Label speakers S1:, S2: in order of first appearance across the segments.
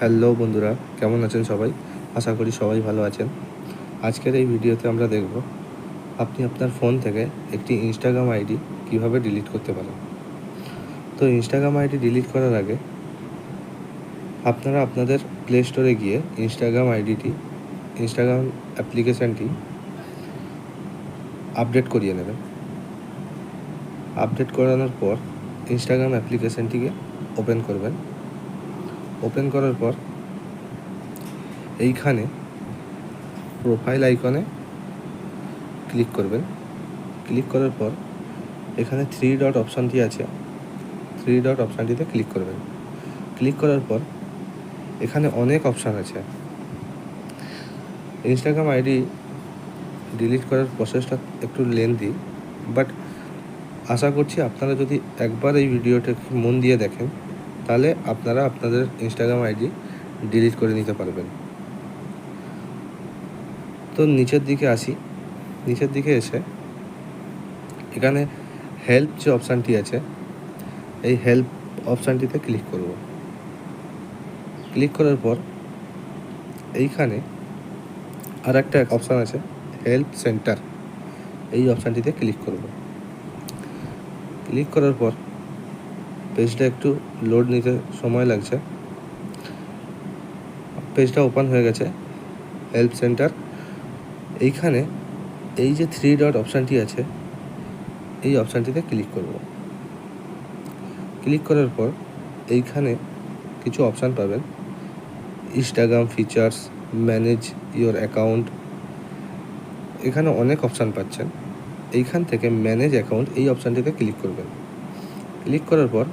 S1: Hello বন্ধুরা, কেমন আছেন সবাই? আশা করি সবাই ভালো আছেন। আজকের এই ভিডিওতে আমরা দেখব আপনি আপনার ফোন থেকে একটি ইনস্টাগ্রাম আইডি কীভাবে ডিলিট করতে পারেন। তো ইনস্টাগ্রাম আইডি ডিলিট করার আগে আপনারা আপনাদের প্লে স্টোরে গিয়ে ইনস্টাগ্রাম অ্যাপ্লিকেশানটি আপডেট করিয়ে নেবেন। আপডেট করানোর পর ইনস্টাগ্রাম অ্যাপ্লিকেশানটিকে ওপেন করবেন। ওপেন করার পর এইখানে প্রোফাইল আইকনে ক্লিক করবেন। ক্লিক করার পর এখানে 3 ডট অপশানটি আছে, 3 ডট অপশানটিতে ক্লিক করবেন। ক্লিক করার পর এখানে অনেক অপশান আছে। ইনস্টাগ্রাম আইডি ডিলিট করার প্রসেসটা একটু লেন্দি, বাট আশা করছি আপনারা যদি একবার এই ভিডিওটা মন দিয়ে দেখেন তাহলে আপনারা আপনাদের ইনস্টাগ্রাম আইডি ডিলিট করে নিতে পারবেন। তো নিচের দিকে আসি। নিচের দিকে এসে এখানে হেল্প যে অপশানটি আছে, এই হেল্প অপশানটিতে ক্লিক করব। ক্লিক করার পর এইখানে আর একটা অপশান আছে হেল্প সেন্টার, এই অপশানটিতে ক্লিক করব। ক্লিক করার পর পেজটা একটু লোড নিতে সময় লাগছে। পেজটা ওপেন হয়ে গেছে। হেল্প সেন্টার, এইখানে এই যে 3 ডট অপশানটি আছে, এই অপশানটিতে ক্লিক করব। ক্লিক করার পর এইখানে কিছু অপশান পাবেন। Instagram features, manage your account, এখানে অনেক অপশান পাচ্ছেন। এইখান থেকে ম্যানেজ অ্যাকাউন্ট, এই অপশানটিতে ক্লিক করবেন। ক্লিক করার পর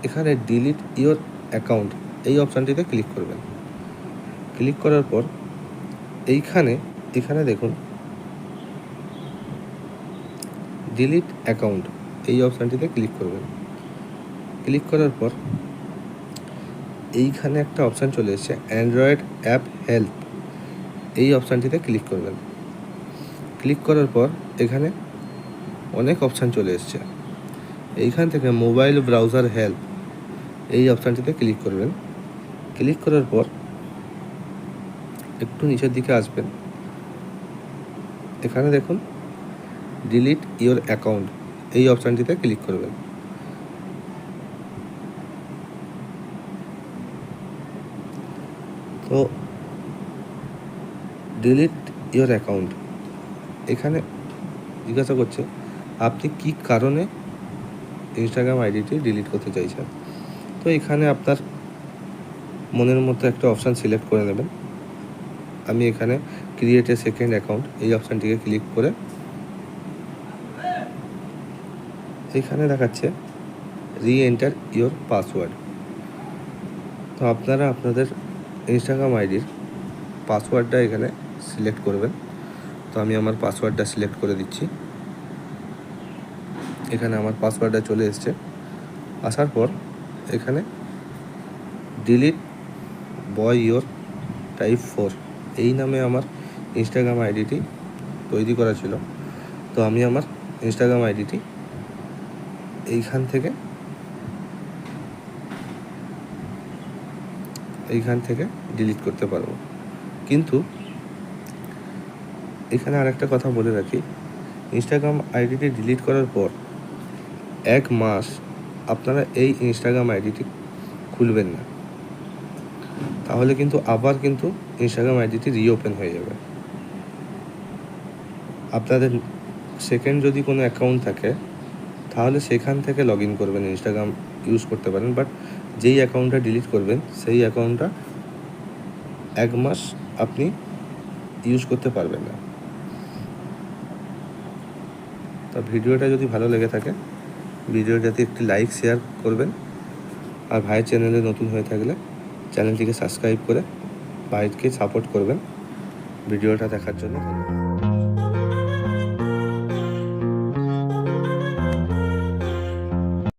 S1: এখানে ডিলিট ইওর অ্যাকাউন্ট, এই অপশানটিতে ক্লিক করবেন। ক্লিক করার পর এখানে দেখুন ডিলিট অ্যাকাউন্ট, এই অপশানটিতে ক্লিক করবেন। ক্লিক করার পর এইখানে একটা অপশান চলে এসেছে অ্যান্ড্রয়েড অ্যাপ হেল্প, এই অপশানটিতে ক্লিক করবেন। ক্লিক করার পর এখানে অনেক অপশান চলে এসেছে। এইখান থেকে মোবাইল ব্রাউজার হেল্প, এই অপশানটিতে ক্লিক করবেন। ক্লিক করার পর একটু নিচের দিকে আসবেন। এখানে দেখুন ডিলিট ইওর অ্যাকাউন্ট, এই অপশানটিতে ক্লিক করবেন। তো ডিলিট ইওর অ্যাকাউন্ট, এখানে জিজ্ঞাসা করছে আপনি কী কারণে ইনস্টাগ্রাম আইডিটি ডিলিট করতে চাইছেন। তো এখানে আপনার মনের মতো একটা অপশান সিলেক্ট করে নেবেন। আমি এখানে ক্রিয়েট এ সেকেন্ড অ্যাকাউন্ট, এই অপশানটিকে ক্লিক করে এইখানে দেখাচ্ছে রি এন্টার ইওর পাসওয়ার্ড। তো আপনারা আপনাদের ইনস্টাগ্রাম আইডির পাসওয়ার্ডটা এখানে সিলেক্ট করবেন। তো আমি আমার পাসওয়ার্ডটা সিলেক্ট করে দিচ্ছি। এখানে আমার পাসওয়ার্ডটা চলে এসছে। আসার পর এখানে ডিলিট বয় ইওর টাইপ 4, এই নামে আমার ইনস্টাগ্রাম আইডিটি তৈরি করা ছিল। তো আমি আমার ইনস্টাগ্রাম আইডিটি এইখান থেকে ডিলিট করতে পারবো। কিন্তু এখানে আরেকটা কথা বলে রাখি, ইনস্টাগ্রাম আইডিটি ডিলিট করার পর 1 মাস আপনারা এই ইনস্টাগ্রাম আইডিটি খুলবেন না, তাহলে কিন্তু আবার ইনস্টাগ্রাম আইডিটি রিওপেন হয়ে যাবে। আপনাদের সেকেন্ড যদি কোনো অ্যাকাউন্ট থাকে তাহলে সেখান থেকে লগ ইন করবেন, ইনস্টাগ্রাম ইউজ করতে পারেন। বাট যেই অ্যাকাউন্টটা ডিলিট করবেন সেই অ্যাকাউন্টটা 1 মাস আপনি ইউজ করতে পারবেন না। তো ভিডিওটা যদি ভালো লেগে থাকে ভিডিওটাতে একটি লাইক শেয়ার করবেন, আর ভাইয়ের চ্যানেলে নতুন হয়ে থাকলে চ্যানেলটিকে সাবস্ক্রাইব করে ভাইকে সাপোর্ট করবেন। ভিডিওটা দেখার জন্য ধন্যবাদ।